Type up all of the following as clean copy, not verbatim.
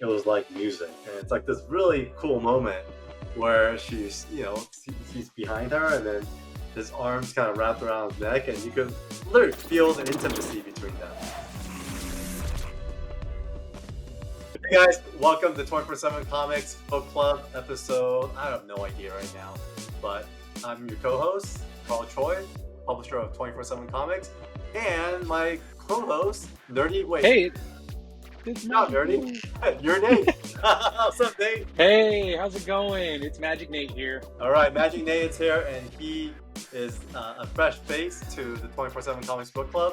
it was like music. And it's like this really cool moment where she's, he's behind her, and then his arms kind of wrapped around his neck, and you could literally feel the intimacy between them. Hey guys, welcome to 24/7 Comics Book Club episode. I have no idea right now, but I'm your co-host, Carl Choi, publisher of 24/7 Comics, and my co-host, Nerdy. Wait, Hey, it's not Magic Nerdy. Nate. You're Nate. What's up, Nate? Hey, how's it going? It's Magic Nate here. All right, Magic Nate is here, and he is a fresh face to the 24/7 Comics Book Club.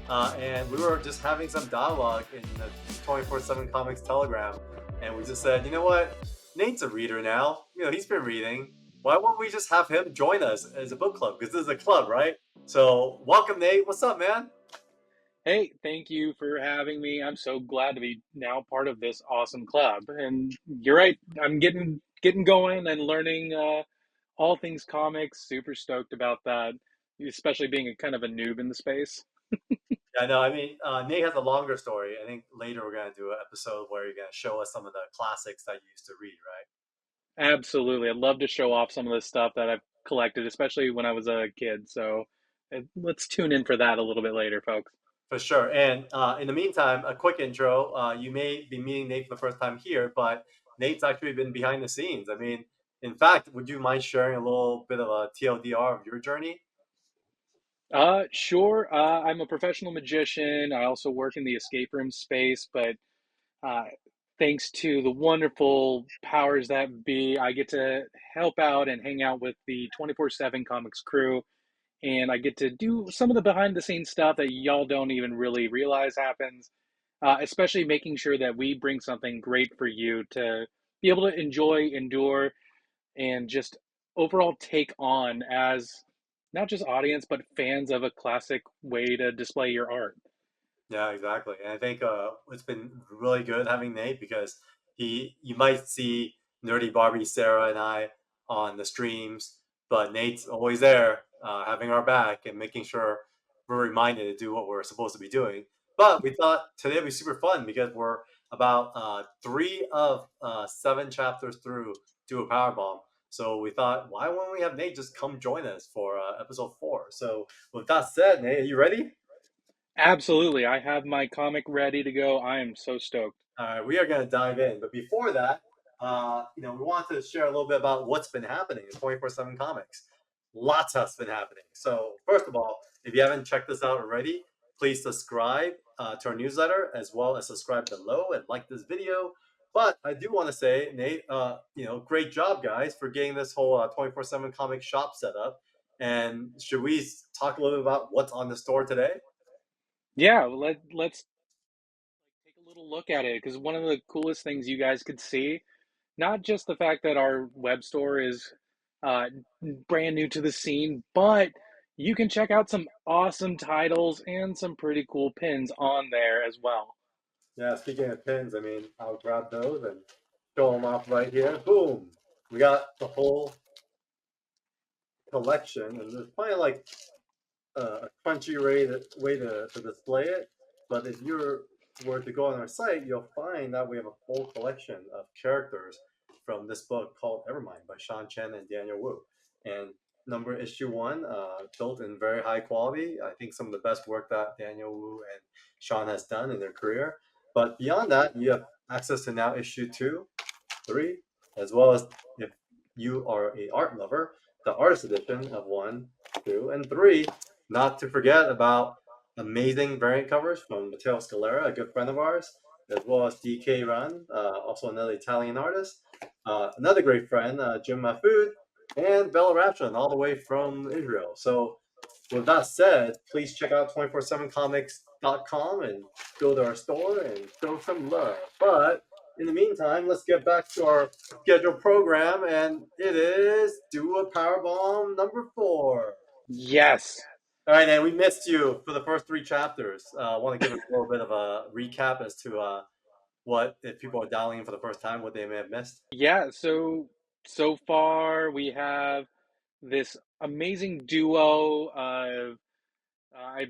And we were just having some dialogue in the 24/7 Comics Telegram, and we just said, you know what? Nate's a reader now. He's been reading. Why won't we just have him join us as a book club? Because this is a club, right? So, welcome, Nate. What's up, man? Hey, thank you for having me. I'm so glad to be now part of this awesome club. And you're right, I'm getting going and learning all things comics. Super stoked about that, especially being a kind of a noob in the space. I know. I mean, Nate has a longer story. I think later we're gonna do an episode where you're gonna show us some of the classics that you used to read, right? Absolutely. I'd love to show off some of the stuff that I've collected, especially when I was a kid. So let's tune in for that a little bit later, folks. For sure. And in the meantime, a quick intro. You may be meeting Nate for the first time here, but Nate's actually been behind the scenes. I mean, in fact, would you mind sharing a little bit of a TLDR of your journey? Sure. I'm a professional magician. I also work in the escape room space, but uh, thanks to the wonderful powers that be, I get to help out and hang out with the 24/7 Comics crew, and I get to do some of the behind the scenes stuff that y'all don't even really realize happens, especially making sure that we bring something great for you to be able to enjoy, endure, and just overall take on as not just audience but fans of a classic way to display your art. Yeah, exactly. And I think it's been really good having Nate because you might see Nerdy Barbie, Sarah, and I on the streams, but Nate's always there, having our back and making sure we're reminded to do what we're supposed to be doing. But we thought today would be super fun because we're about three of seven chapters through Do a Powerbomb. So we thought, why won't we have Nate just come join us for episode 4? So with that said, Nate, are you ready? Absolutely, I have my comic ready to go. I am so stoked. All right, we are going to dive in. But before that, we want to share a little bit about what's been happening in 24/7 Comics. Lots has been happening. So, first of all, if you haven't checked this out already, please subscribe to our newsletter as well as subscribe below and like this video. But I do want to say, Nate, great job, guys, for getting this whole 24/7 comic shop set up. And should we talk a little bit about what's on the store today? Yeah, let's take a little look at it because one of the coolest things you guys could see, not just the fact that our web store is uh, brand new to the scene, but you can check out some awesome titles and some pretty cool pins on there as well. Yeah, speaking of pins, I mean, I'll grab those and show them off right here. Boom! We got the whole collection, and there's probably like a crunchy way to display it. But if you were to go on our site, you'll find that we have a full collection of characters from this book called Evermind by Sean Chen and Daniel Wu. And number issue 1, built in very high quality. I think some of the best work that Daniel Wu and Sean has done in their career. But beyond that, you have access to now issue 2, 3, as well as if you are a art lover, the artist edition of 1, 2, and 3. Not to forget about amazing variant covers from Matteo Scalera, a good friend of ours, as well as DK Run, also another Italian artist, another great friend, Jim Mahfood, and Bella Ratchan, all the way from Israel. So, with that said, please check out 247comics.com and go to our store and show some love. But in the meantime, let's get back to our scheduled program, and it is Do a Powerbomb number 4. Yes. All right, and we missed you for the first 3 chapters. I want to give a little bit of a recap as to what, if people are dialing in for the first time, what they may have missed. Yeah, so far we have this amazing duo of I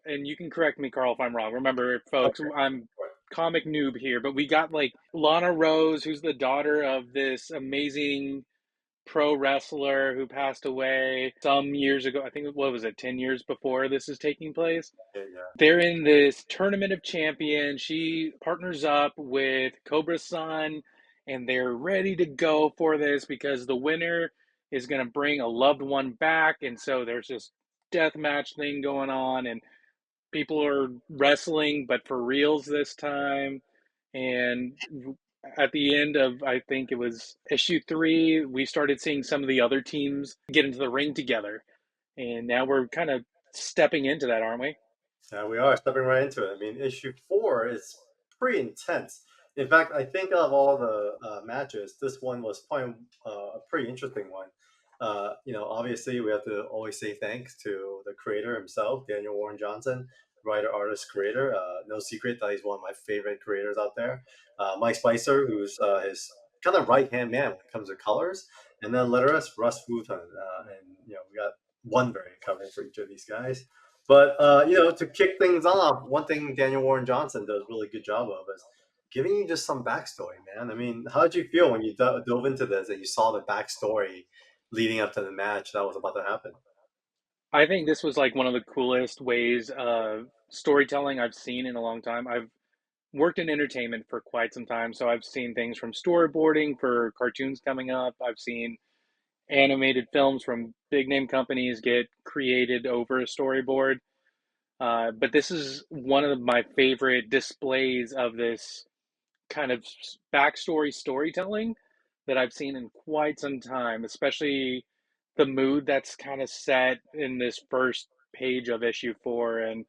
and you can correct me, Carl, if I'm wrong. Remember, folks, Okay. I'm Sure. comic noob here, but we got like Lana Rose, who's the daughter of this amazing pro wrestler who passed away some years ago. I think, what was it, 10 years before this is taking place? Yeah, yeah. They're in this tournament of champions. She partners up with Cobra Sun, and they're ready to go for this because the winner is going to bring a loved one back. And so there's this death match thing going on, and people are wrestling, but for reals this time. And at the end of, I think it was issue 3, we started seeing some of the other teams get into the ring together. And now we're kind of stepping into that, aren't we? Yeah, we are stepping right into it. I mean, issue 4 is pretty intense. In fact, I think of all the matches, this one was probably a pretty interesting one. Obviously, we have to always say thanks to the creator himself, Daniel Warren Johnson, writer, artist, creator. No secret that he's one of my favorite creators out there. Mike Spicer, who's his kind of right hand man when it comes to colors, and then letterist Russ Wooten. And we got one variant covering for each of these guys. But to kick things off, one thing Daniel Warren Johnson does a really good job of is giving you just some backstory, man. I mean, how did you feel when you dove into this and you saw the backstory leading up to the match that was about to happen? I think this was like one of the coolest ways of storytelling I've seen in a long time. I've worked in entertainment for quite some time, so I've seen things from storyboarding for cartoons coming up. I've seen animated films from big name companies get created over a storyboard. But this is one of my favorite displays of this kind of backstory storytelling that I've seen in quite some time, especially the mood that's kind of set in this first page of issue 4. And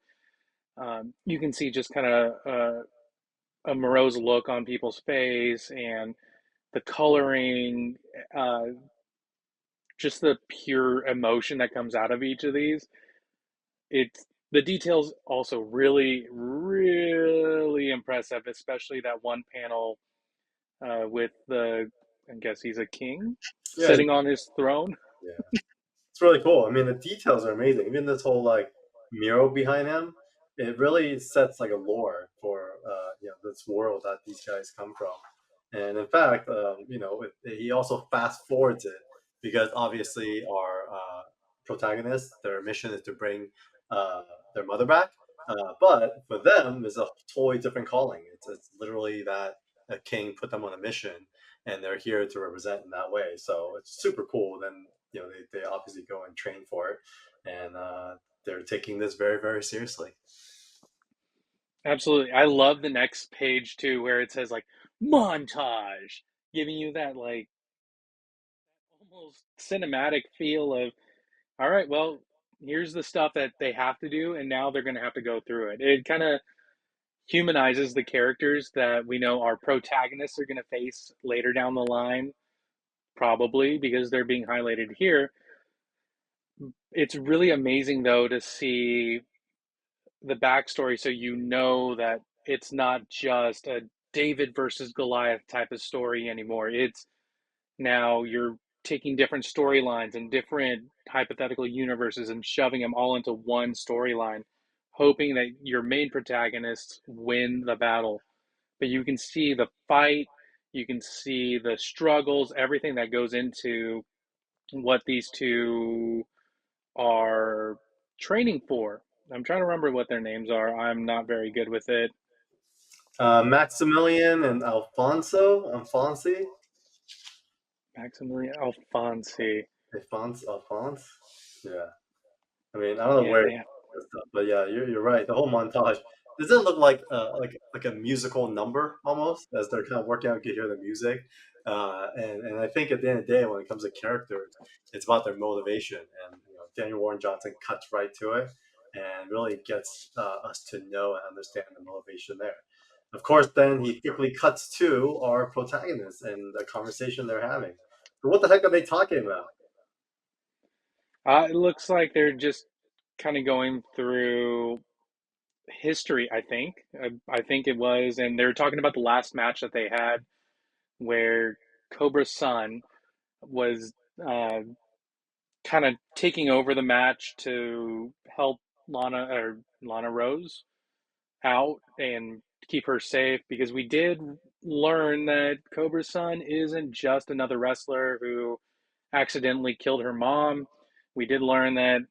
you can see just kind of a morose look on people's face and the coloring, uh, just the pure emotion that comes out of each of these. It's the details also really, really impressive, especially that one panel with the, I guess he's a king Yeah, sitting on his throne. yeah. It's really cool. I mean, the details are amazing. Even this whole like mural behind him, it really sets like a lore for this world that these guys come from. And in fact, he also fast forwards it because obviously our protagonists, their mission is to bring uh, their mother back. But for them, it's a totally different calling. It's literally that a king put them on a mission, and they're here to represent in that way. So it's super cool. Then they obviously go and train for it, and they're taking this very, very seriously. Absolutely. I love the next page too, where it says like montage, giving you that like almost cinematic feel of, all right, well, here's the stuff that they have to do, and now they're going to have to go through it. It kind of humanizes the characters that we know our protagonists are going to face later down the line, probably because they're being highlighted here. It's really amazing, though, to see the backstory so you know that it's not just a David versus Goliath type of story anymore. It's now you're taking different storylines and different hypothetical universes and shoving them all into one storyline, hoping that your main protagonists win the battle. But you can see the fight, you can see the struggles, everything that goes into what these two are training for. I'm trying to remember what their names are. I'm not very good with it. Maximilian and Alfonsi, Maximilian Alfonsi. Alphonse. Yeah. I mean, I don't know Yeah, where they he have. this stuff, but yeah, you're right. The whole montage does it look like a musical number almost as they're kind of working out. You can hear the music, and I think at the end of the day, when it comes to characters, it's about their motivation. And Daniel Warren Johnson cuts right to it and really gets us to know and understand the motivation there. Of course, then he quickly cuts to our protagonists and the conversation they're having. So what the heck are they talking about? It looks like they're just kind of going through history, I think. I think it was, and they were talking about the last match that they had where Cobra's son was uh, kind of taking over the match to help Lana Rose out and keep her safe because we did learn that Cobra's son isn't just another wrestler who accidentally killed her mom. We did learn that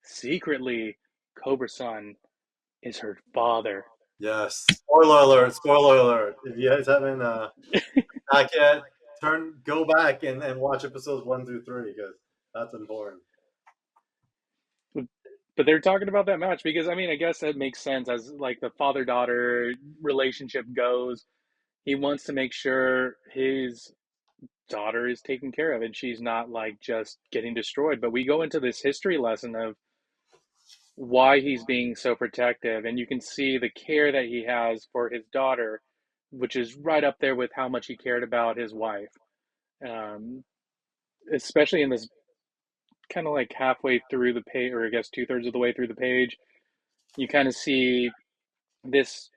secretly Cobra's son is her father. Yes. Spoiler alert! Spoiler alert! If you guys haven't back yet, go back and watch episodes 1 through 3 because that's important. But they're talking about that match because I mean I guess that makes sense as like the father daughter relationship goes. He wants to make sure his daughter is taken care of and she's not like just getting destroyed. But we go into this history lesson of why he's being so protective, and you can see the care that he has for his daughter, which is right up there with how much he cared about his wife. Um, Especially in this kind of like halfway through the page, or I guess 2/3 of the way through the page, you kind of see this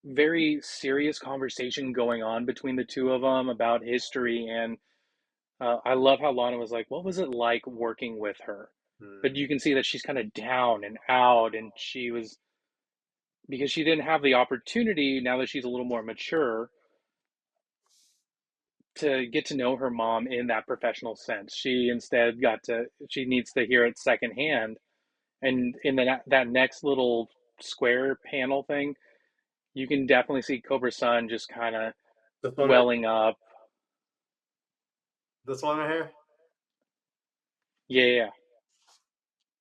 very serious conversation going on between the two of them about history. And I love how Lana was like, "What was it like working with her?" But Hmm. you can see that she's kind of down and out, and she was because she didn't have the opportunity now that she's a little more mature to get to know her mom in that professional sense. She instead she needs to hear it secondhand. And in that next little square panel thing, you can definitely see Cobra Sun just kind of This one, welling up. this one right here. Yeah, yeah,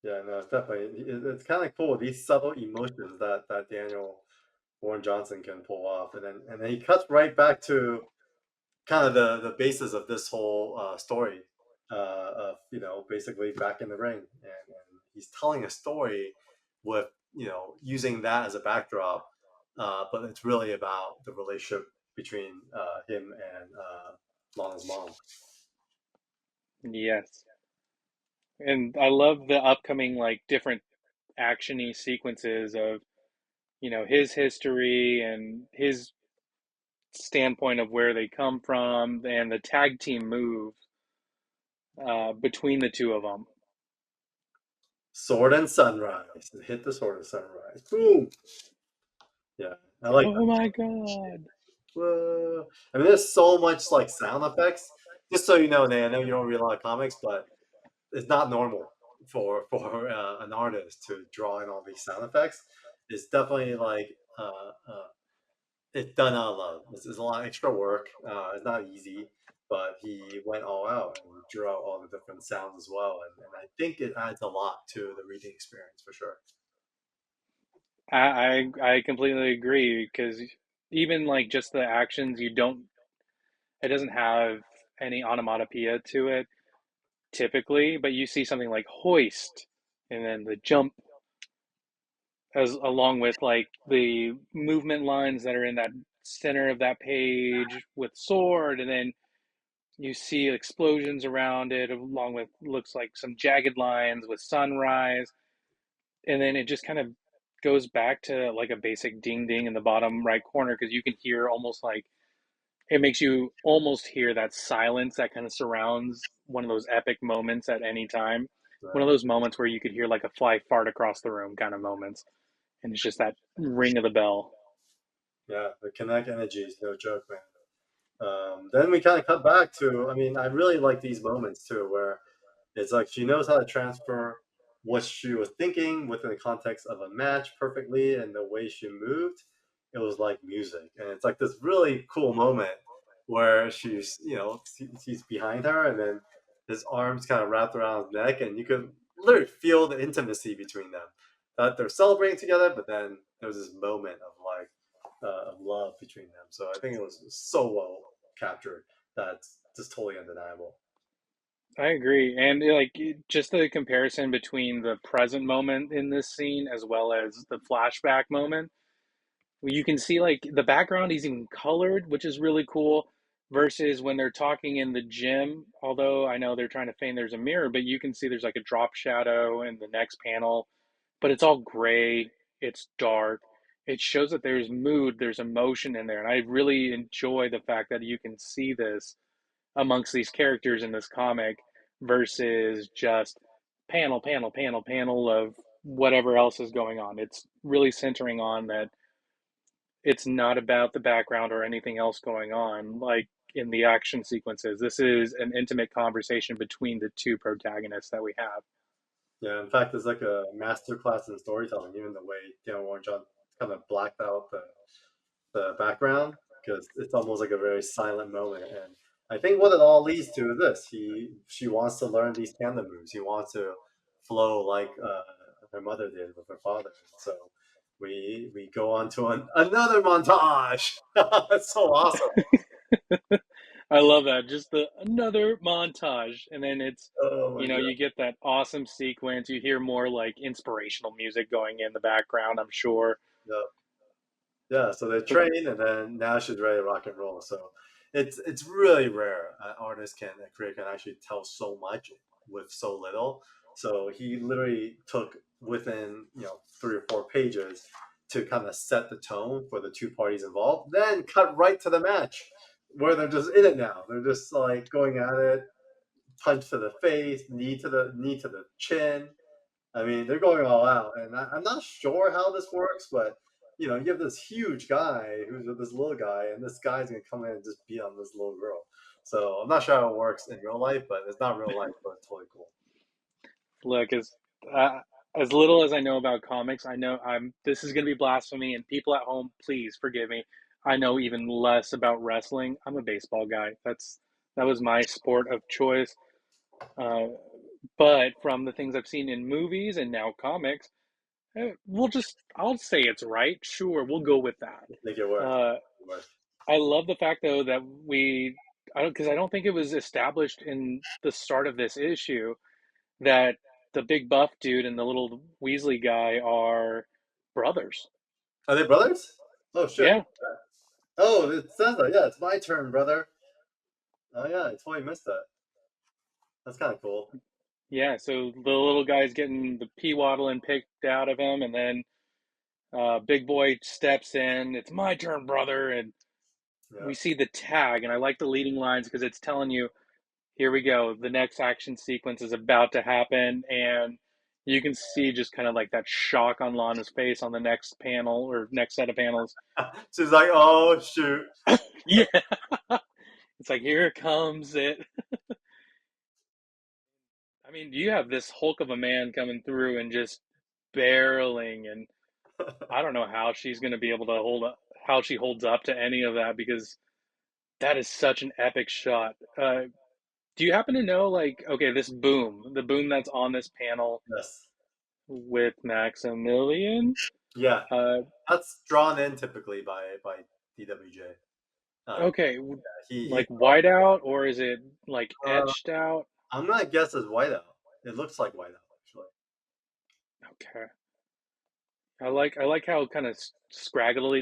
Yeah, no, it's definitely. It's kind of cool these subtle emotions that Daniel Warren Johnson can pull off, and then he cuts right back to kind of the basis of this whole story of basically back in the ring, and he's telling a story with using that as a backdrop, but it's really about the relationship between him and Lana's mom. yes. And I love the upcoming like different actiony sequences of his history and his standpoint of where they come from and the tag team move between the two of them. Sword and Sunrise. Hit the Sword and Sunrise. Boom. Yeah, I like Oh my god! whoa. I mean, there's so much like sound effects. Just so you know, Nate, I know you don't read a lot of comics, but it's not normal for an artist to draw in all these sound effects. It's definitely like it's done out of love. It's a lot of extra work. It's not easy, but he went all out and drew out all the different sounds as well. And I think it adds a lot to the reading experience for sure. I completely agree because even like just the actions, it doesn't have any onomatopoeia to it typically, but you see something like hoist and then the jump as along with like the movement lines that are in that center of that page with sword, and then you see explosions around it along with looks like some jagged lines with sunrise, and then it just kind of goes back to like a basic ding ding in the bottom right corner because you can hear almost like it makes you almost hear that silence that kind of surrounds one of those epic moments at any time. One of Right. those moments where you could hear like a fly fart across the room kind of moments. And it's just that ring of the bell. Yeah, the Connect energy is no joke, man. Then we kind of cut back to, I mean, I really like these moments too, where it's like she knows how to transfer what she was thinking within the context of a match perfectly, and the way she moved, it was like music. And it's like this really cool moment where he's behind her, and then his arms kind of wrapped around his neck, and you could literally feel the intimacy between them. That they're celebrating together, but then there was this moment of like of love between them. So I think it was so well captured that's just totally undeniable. I agree. And like just the comparison between the present moment in this scene as well as the flashback moment, you can see like the background is even colored, which is really cool, versus when they're talking in the gym. Although I know they're trying to feign there's a mirror, but you can see there's like a drop shadow in the next panel, but it's all gray, it's dark. It shows that there's mood, there's emotion in there. And I really enjoy the fact that you can see this amongst these characters in this comic versus just panel, panel, panel, panel of whatever else is going on. It's really centering on that it's not about the background or anything else going on, like in the action sequences. This is an intimate conversation between the two protagonists that we have. Yeah, in fact, it's like a master class in storytelling. Even the way Warren John kind of blacked out the background because it's almost like a very silent moment. And I think what it all leads to is this: she wants to learn these tandem moves. He wants to flow like her mother did with her father. So we go on to another montage. That's so awesome. I love that. Just the another montage, and then it's, Oh my you know, god. you get that awesome sequence. You hear more like inspirational music going in the background, I'm sure. Yeah. Yeah, so they But train, and then now she's ready to rock and roll. So it's really rare an artist can a creator can actually tell so much with so little. So he literally took within 3 or 4 pages to kind of set the tone for the two parties involved, then cut right to the match where they're just in it now. They're just like going at it, punch to the face, knee to the chin. I mean, they're going all out, and I'm not sure how this works, but you have this huge guy who's with this little guy, and this guy's gonna come in and just beat on this little girl. So I'm not sure how it works in real life, but it's not real life, but it's totally cool. look, uh, as little as I know about comics, I know I'm. This is gonna be blasphemy, and people at home, please forgive me. I know even less about wrestling. I'm a baseball guy. That was my sport of choice. Uh, but from the things I've seen in movies and now comics, I'll say it's right. Sure, we'll go with that. Make it work. Uh, Make it work. I love the fact though that because I don't think it was established in the start of this issue that the big buff dude and the little Weasley guy are brothers. Are they brothers? Oh shit! Yeah, Oh, it says that. Yeah, it's my turn, brother. Oh yeah, I totally missed that. That's kind of cool. yeah. So the little guy's getting the pee waddling picked out of him, and then big boy steps in. It's my turn, brother, and Yeah. we see the tag, and I like the leading lines because it's telling you, here we go, the next action sequence is about to happen, and you can see just kind of like that shock on Lana's face on the next panel or next set of panels. She's like, oh shoot. Yeah, it's like here comes it. I mean, you have this hulk of a man coming through and just barreling, and I don't know how she's going to be able to hold up, how she holds up to any of that because that is such an epic shot. Do you happen to know, like, okay, the boom that's on this panel Yes. with Maximilian? Yeah. Uh, That's drawn in typically by DWJ. Uh, okay, he like whiteout or is it like uh, etched out? I'm gonna guess it's whiteout. It looks like whiteout actually. Okay, I like how kind of scraggly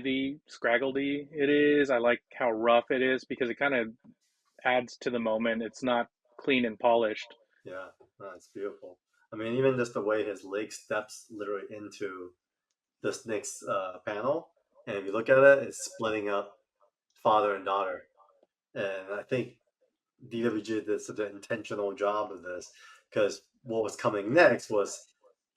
it is. I like how rough it is because it kind of adds to the moment. It's not clean and polished. Yeah, no, it's beautiful. I mean, even just the way his leg steps literally into this next panel, and if you look at it, it's splitting up father and daughter. And I think DWG did such an intentional job of this because what was coming next was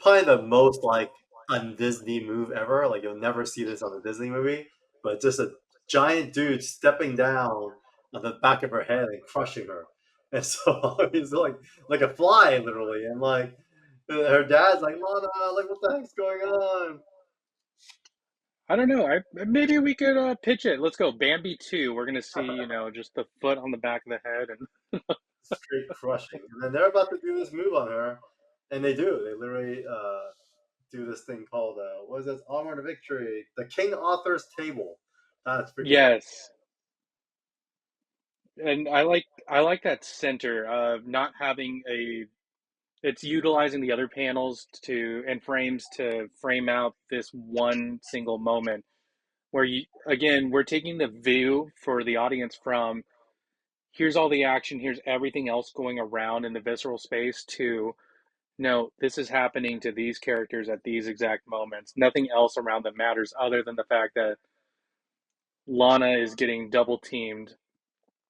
probably the most like un-Disney move ever. Like you'll never see this on a Disney movie, but just a giant dude stepping down on the back of her head and crushing her. And so he's like a fly literally, and like her dad's like, Lana, like what the heck's going on? I don't know. I maybe we could pitch it. Let's go Bambi 2. We're gonna see, just the foot on the back of the head and Straight crushing. And then they're about to do this move on her, and they do. They literally do this thing called what is this? Armor to Victory, the King Author's Table. That's freaking yes. And I like that center of not having a it's utilizing the other panels to and frames to frame out this one single moment where you again we're taking the view for the audience from here's all the action, here's everything else going around in the visceral space to no, this is happening to these characters at these exact moments. Nothing else around them matters other than the fact that Lana is getting double teamed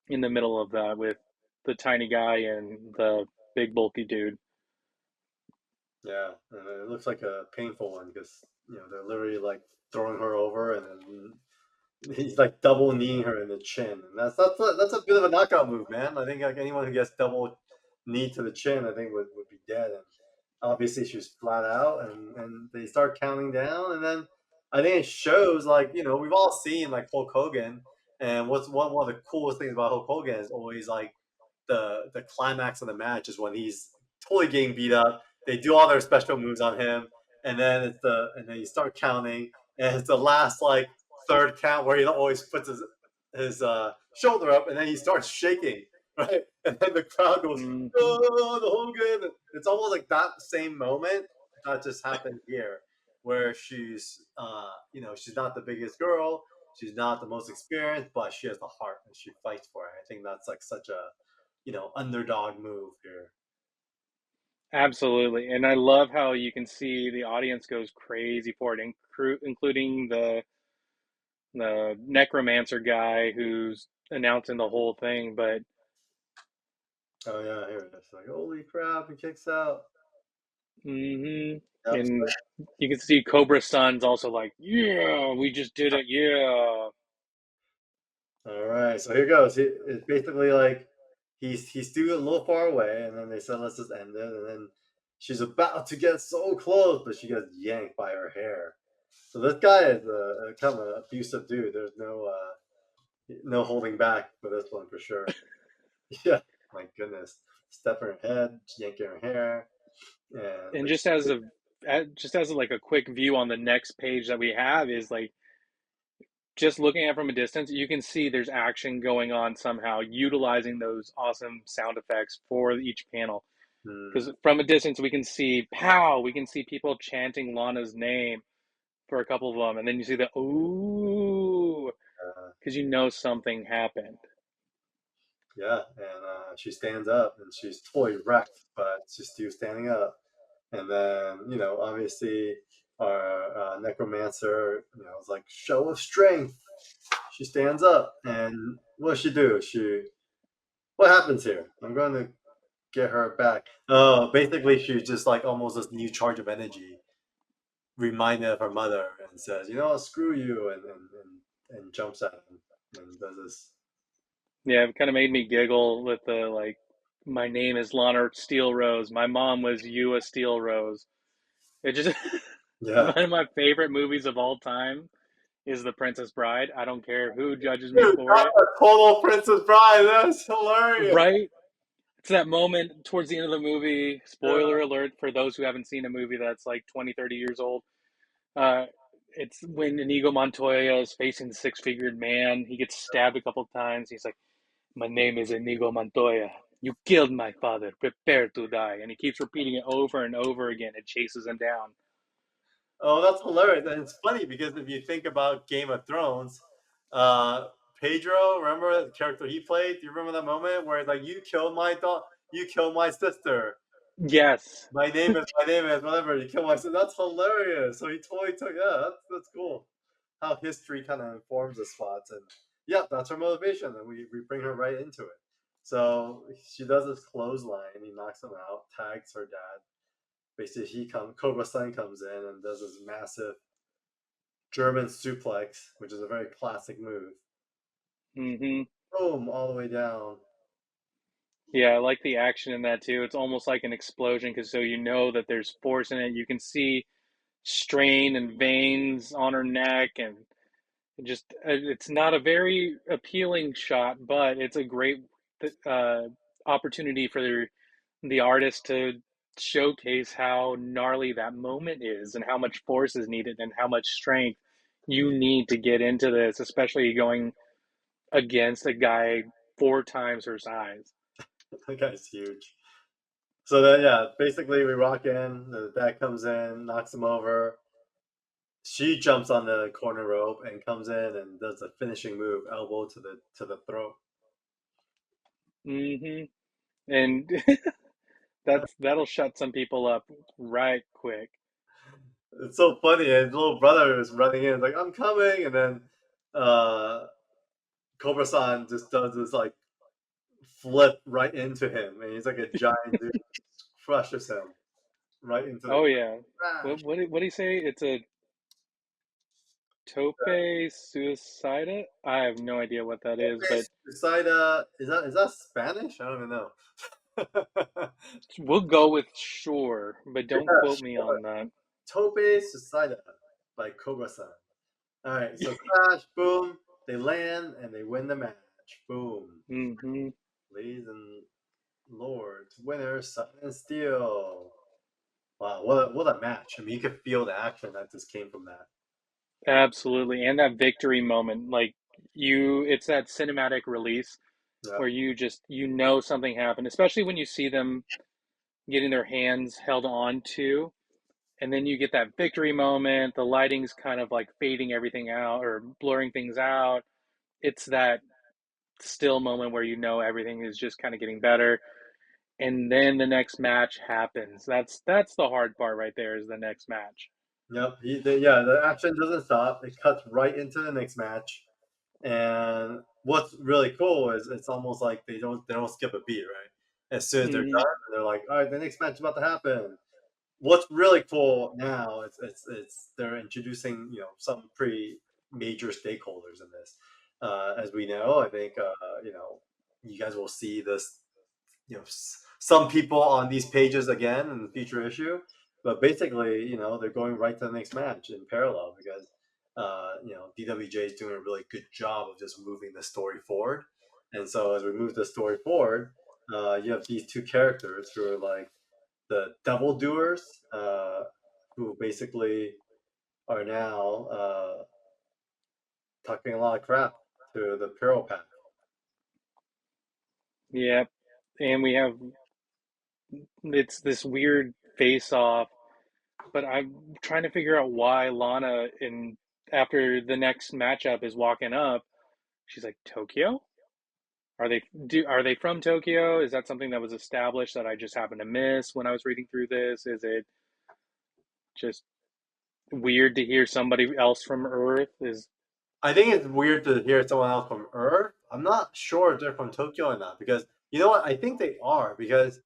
in the middle of that with the tiny guy and the big bulky dude. yeah. It looks like a painful one because they're literally like throwing her over, and then He's like double kneeing her in the chin, and that's a bit of a knockout move, man. I think like anyone who gets double knee to the chin, I think would be dead. And obviously she was flat out, and they start counting down, and then I think it shows like we've all seen like Hulk Hogan, and what's one of the coolest things about Hulk Hogan is always like the climax of the match is when he's totally getting beat up. They do all their special moves on him, and then you start counting, and it's the last like third count where he always puts his shoulder up, and then he starts shaking, right? And then the crowd goes, Hmm. "Oh, the Hogan!" It's almost like that same moment that just happened here, where she's not the biggest girl, she's not the most experienced, but she has the heart and she fights for it. I think that's like such a underdog move here. Absolutely. And I love how you can see the audience goes crazy for it, including the necromancer guy who's announcing the whole thing. But Oh yeah, here it is. Like, holy crap, he kicks out. hmm Yep. and you can see Cobra Sun's also like, yeah, we just did it, yeah. All right, so here goes. It's basically like he's still a little far away, and then they said let's just end it, and then she's about to get so close, but she gets yanked by her hair. So this guy is a kind of an abusive dude. There's no holding back for this one for sure. Yeah, my goodness, stepping her head, yanking her hair, and And but just as like a quick view on the next page that we have is like just looking at it from a distance, you can see there's action going on somehow, utilizing those awesome sound effects for each panel. hmm, Because from a distance, we can see pow, we can see people chanting Lana's name for a couple of them, and then you see the ooh, uh, because you know something happened. yeah, and she stands up, and she's totally wrecked, but she's still standing up. And then, obviously, our necromancer, is like, show of strength. She stands up, and what does she do? What happens here? I'm going to get her back. Oh, basically, she's just like almost this new charge of energy, reminded of her mother, and says, screw you, and jumps at him and does this. Yeah, it kind of made me giggle with the like, my name is Lana Steel Rose. My mom was you a Steel Rose. It just Yeah. one of my favorite movies of all time is The Princess Bride. I don't care who judges me Dude, for not it. a total Princess Bride. That's hilarious. Right? It's that moment towards the end of the movie. Yeah. Spoiler alert for those who haven't seen a movie that's like 20, 30 years old. Uh, it's when Inigo Montoya is facing the six-figured man. He gets stabbed a couple of times. He's like, "My name is Inigo Montoya. You killed my father. Prepare to die." And he keeps repeating it over and over again. It chases him down. Oh, that's hilarious. And it's funny because if you think about Game of Thrones, uh, Pedro, remember the character he played? Do you remember that moment where it's like, you killed my daughter, you killed my sister. Yes. My name is whatever. You killed my sister. That's hilarious. So he totally took, yeah, that's cool. How history kind of informs the spots. And yeah, that's her motivation. And we bring her right into it. So she does this clothesline and he knocks him out, tags her dad. Basically, Cobra Sun comes in and does this massive German suplex, which is a very classic move. Hmm. Boom, all the way down. Yeah, I like the action in that too. It's almost like an explosion because so you know that there's force in it. You can see strain and veins on her neck, and just it's not a very appealing shot, but it's a great uh, opportunity for the artist to showcase how gnarly that moment is and how much force is needed and how much strength you need to get into this, especially going against a guy four times her size. That guy's huge. So then, yeah, basically we rock in. The dad comes in, knocks him over. She jumps on the corner rope and comes in and does the finishing move, elbow to the throat. Hmm. And that'll shut some people up right quick. It's so funny. And his little brother is running in, like, I'm coming, and then uh Cobra-san just does this like flip right into him, and he's like a giant dude, crushes him right into the Oh yeah. crash. What did he say? It's a Tope Suicida? I have no idea what that is, but Suicida, is that Spanish? I don't even know. we'll go with sure, but don't Yeah, quote me sure. on that. Tope Suicida by Cobra-san. All right, so crash, boom, they land and they win the match. Boom, Hmm. ladies and lords, winner, Sun and Steel. Wow, what a match! I mean, you could feel the action that just came from that. Absolutely. And that victory moment, like it's that cinematic release Yeah, where you know something happened, especially when you see them getting their hands held on to, and then you get that victory moment, the lighting's kind of like fading everything out or blurring things out. It's that still moment where you know everything is just kind of getting better. And then the next match happens. That's the hard part right there is the next match. yep. Yeah, the action doesn't stop. It cuts right into the next match. And what's really cool is it's almost like they don't skip a beat, right? As soon as they're Hmm. done, they're like, all right, the next match is about to happen. What's really cool now is it's they're introducing some pretty major stakeholders in this. As we know, I think you guys will see this some people on these pages again in the future issue, but basically they're going right to the next match in parallel because DWJ is doing a really good job of just moving the story forward, and so as we move the story forward, you have these two characters who are like the double doers, who basically are now talking a lot of crap to the Pearl Pack. Yeah. And we have it's this weird face off, but I'm trying to figure out why Lana in after the next matchup is walking up, she's like, Tokyo? Are they from Tokyo? Is that something that was established that I just happened to miss when I was reading through this? Is it just weird to hear somebody else from Earth? Is I think it's weird to hear someone else from Earth. I'm not sure if they're from Tokyo or not because you know what? I think they are because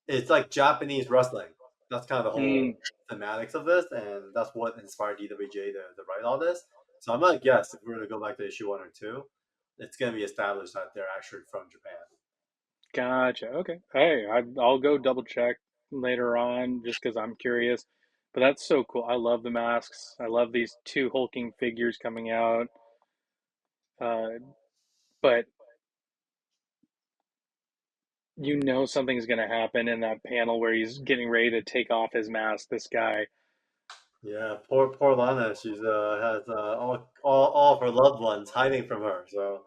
it's like Japanese wrestling. That's kind of the whole mm, thematics of this, and that's what inspired DWJ to write all this. So I'm gonna guess if we were to go back to issue 1 or 2, it's gonna be established that they're actually from Japan. gotcha. Okay. Hey, I'll go double check later on just because I'm curious. But that's so cool. I love the masks. I love these two hulking figures coming out. Uh, but you know something's going to happen in that panel where he's getting ready to take off his mask. This guy. Yeah, poor Lana. She's has all of her loved ones hiding from her. So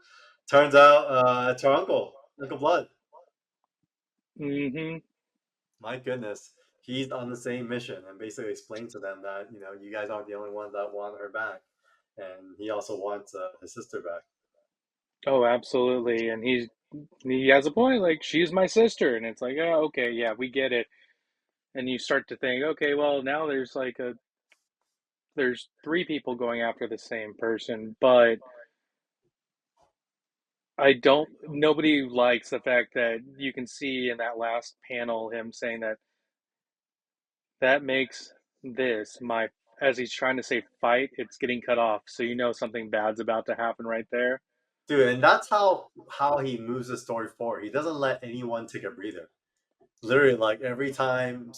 turns out it's her Uncle Blood. Hmm. My goodness, he's on the same mission and basically explains to them that you guys aren't the only ones that want her back, and he also wants his sister back. Oh, absolutely. And he has a point. Like she's my sister, and it's like, oh, okay, yeah, we get it. And you start to think, okay, well, now there's three people going after the same person, but I don't. Nobody likes the fact that you can see in that last panel him saying that makes this my as he's trying to say fight, it's getting cut off. So you know something bad's about to happen right there. Dude, and that's how he moves the story forward. He doesn't let anyone take a breather. Literally, like every time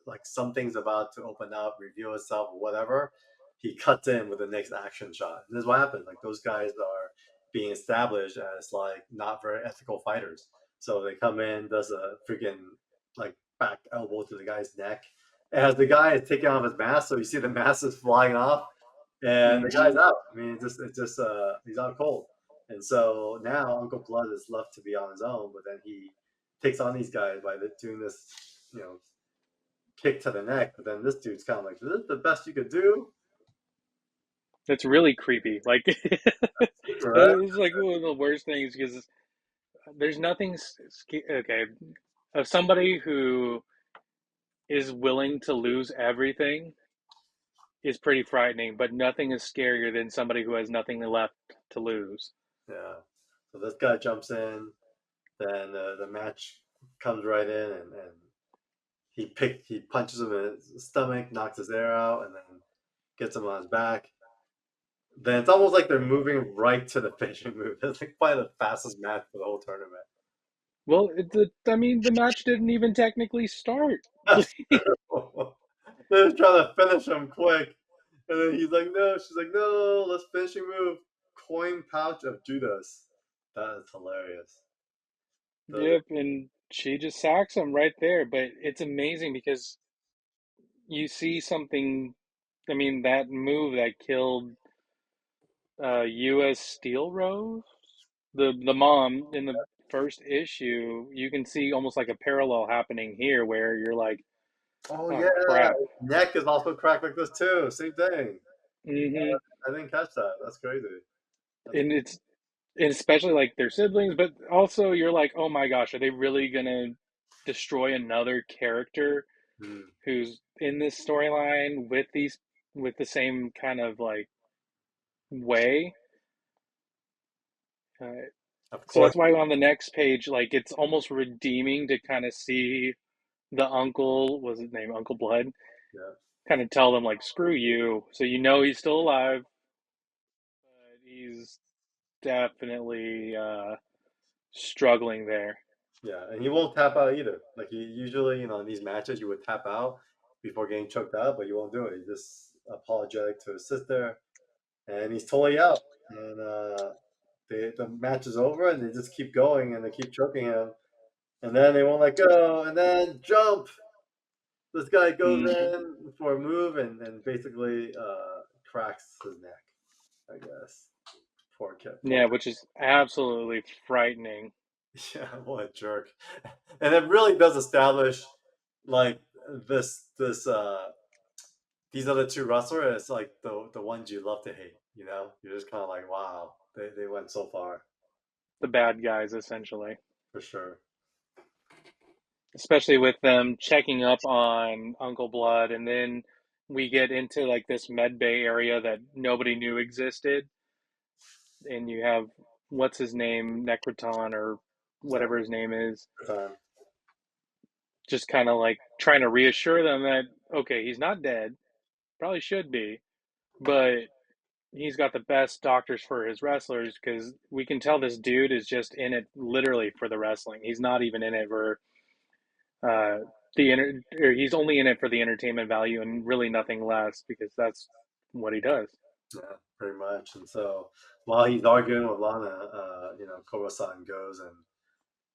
like something's about to open up, reveal itself, or whatever, he cuts in with the next action shot. And this is what happens. Like those guys are being established as like not very ethical fighters. So they come in, does a freaking like back elbow to the guy's neck. As the guy is taking off his mask, so you see the mask is flying off, and the Hmm. guy's out. I mean, it's just he's out cold. And so now Uncle Blood is left to be on his own, but then he takes on these guys by doing this, you know, kick to the neck. But then this dude's kind of like, "Is this the best you could do?" It's really creepy. Like Right? it's like one of the worst things because there's nothing okay of somebody who is willing to lose everything is pretty frightening, but nothing is scarier than somebody who has nothing left to lose. Yeah. So this guy jumps in. Then the match comes right in, and he punches him in his stomach, knocks his air out, and then gets him on his back. then it's almost like they're moving right to the finishing move. It's like probably the fastest match for the whole tournament. Well, I mean, the match didn't even technically start. That's true. They're just trying to finish him quick. And then he's like, no. She's like, no, let's finishing move. Coin pouch of Judas. That is hilarious. The, Yep, and she just sacks him right there. But it's amazing because you see something. I mean, that move that killed U.S. Steel Rose, the mom in the first issue. You can see almost like a parallel happening here, where you're like, oh, oh yeah. crap. Neck is also cracked like this, too. Same thing. Hmm. I didn't catch that. That's crazy. That's And it's and especially like their siblings, but also you're like, oh my gosh, are they really gonna destroy another character hmm. who's in this storyline with the same kind of like way? Uh, Of so course. that's why on the next page, like it's almost redeeming to kind of see the uncle, was his name Uncle Blood, Yeah. kind of tell them like, screw you. So you know he's still alive, but he's definitely struggling there. Yeah, and he won't tap out either. Like he usually, in these matches, you would tap out before getting choked out, but he won't do it. He's just apologetic to his sister, and he's totally out. And the match is over, and they just keep going, and they keep choking him, and then they won't let go, and then jump. This guy goes Hmm. in for a move, and basically cracks his neck. I guess. Poor kid. Poor. Yeah, which is absolutely frightening. Yeah, what a jerk. And it really does establish like this these other two wrestlers as like the ones you love to hate. You're just kinda like, wow, they went so far The bad guys, essentially. for sure. Especially with them checking up on Uncle Blood, and then we get into like this med bay area that nobody knew existed, and you have what's his name, Necroton or Yeah, whatever his name is, good time. just kind of like trying to reassure them that okay, he's not dead, probably should be, but he's got the best doctors for his wrestlers because we can tell this dude is just in it literally for the wrestling. He's not even in it for uh, or he's only in it for the entertainment value and really nothing less because that's what he does. Yeah, pretty much. And so while he's arguing with Lana, Koro-san goes and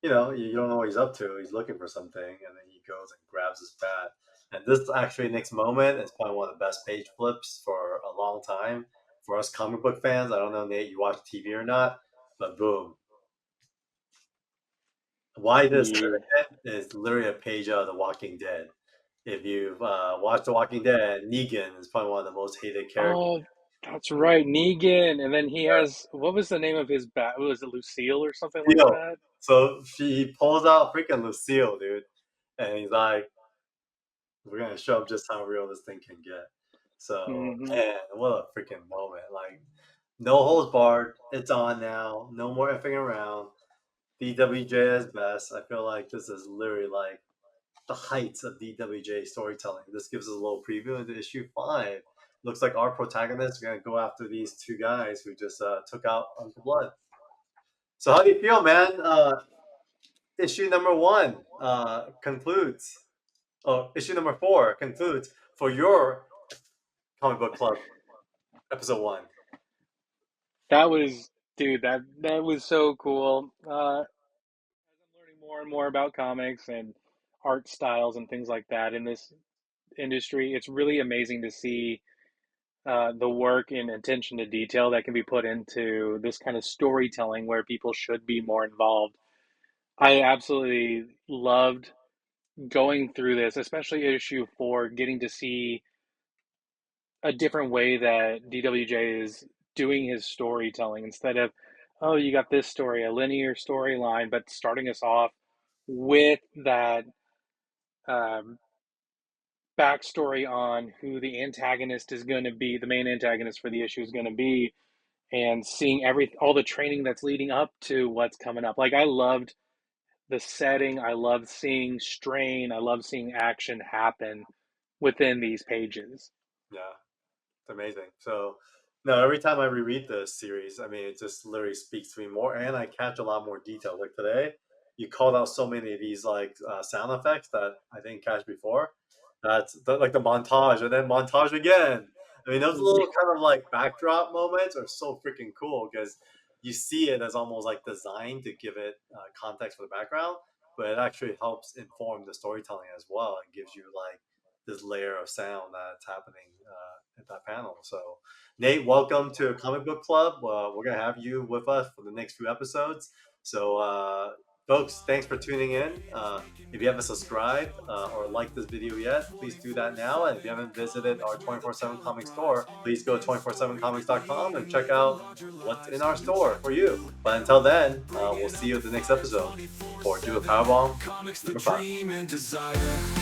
you don't know what he's up to. He's looking for something, and then he goes and grabs his bat. And this actually next moment is probably one of the best page flips for a long time for us comic book fans. I don't know, Nate, you watch TV or not, but boom. Why this Yeah. is literally a page out of The Walking Dead. If you've watched The Walking Dead, Negan is probably one of the most hated characters. Oh, that's right, Negan. And then he has what was the name of his bat? Was it Lucille or something like Lucille. that? So he pulls out freaking Lucille, dude, and he's like, we're gonna show up just how real this thing can get. So, Hmm. man, what a freaking moment! Like, no holds barred. It's on now. No more effing around. DWJ is best. I feel like this is literally like the heights of DWJ storytelling. This gives us a little preview into issue 5. Looks like our protagonists are gonna go after these two guys who just took out Uncle Blood. So, how do you feel, man? Issue number 1 concludes. Oh, issue number 4 concludes for your comic book club episode 1. That was, dude, that was so cool. As I'm learning more and more about comics and art styles and things like that in this industry, it's really amazing to see the work and attention to detail that can be put into this kind of storytelling where people should be more involved. I absolutely loved going through this, especially issue 4, getting to see a different way that DWJ is doing his storytelling instead of, oh, you got this story, a linear storyline, but starting us off with that um, backstory on who the antagonist is going to be, the main antagonist for the issue is going to be, and seeing all the training that's leading up to what's coming up. Like I loved the setting, I loved seeing strain, I love seeing action happen within these pages. Yeah, it's amazing. So No, every time I reread the series, I mean, it just literally speaks to me more, and I catch a lot more detail. Like today, you called out so many of these like sound effects that I didn't catch before. Like the montage, and then montage again. I mean, those little kind of like backdrop moments are so freaking cool because you see it as almost like designed to give it context for the background, but it actually helps inform the storytelling as well and gives you like this layer of sound that's happening at that panel. So Nate, welcome to Comic Book Club. We're going to have you with us for the next few episodes. So, folks, thanks for tuning in. If you haven't subscribed or liked this video yet, please do that now. And if you haven't visited our 24/7 comic store, please go to 247comics.com and check out what's in our store for you. But until then, we'll see you at the next episode for Do a Powerbomb Comics, the number 5. dream and desire.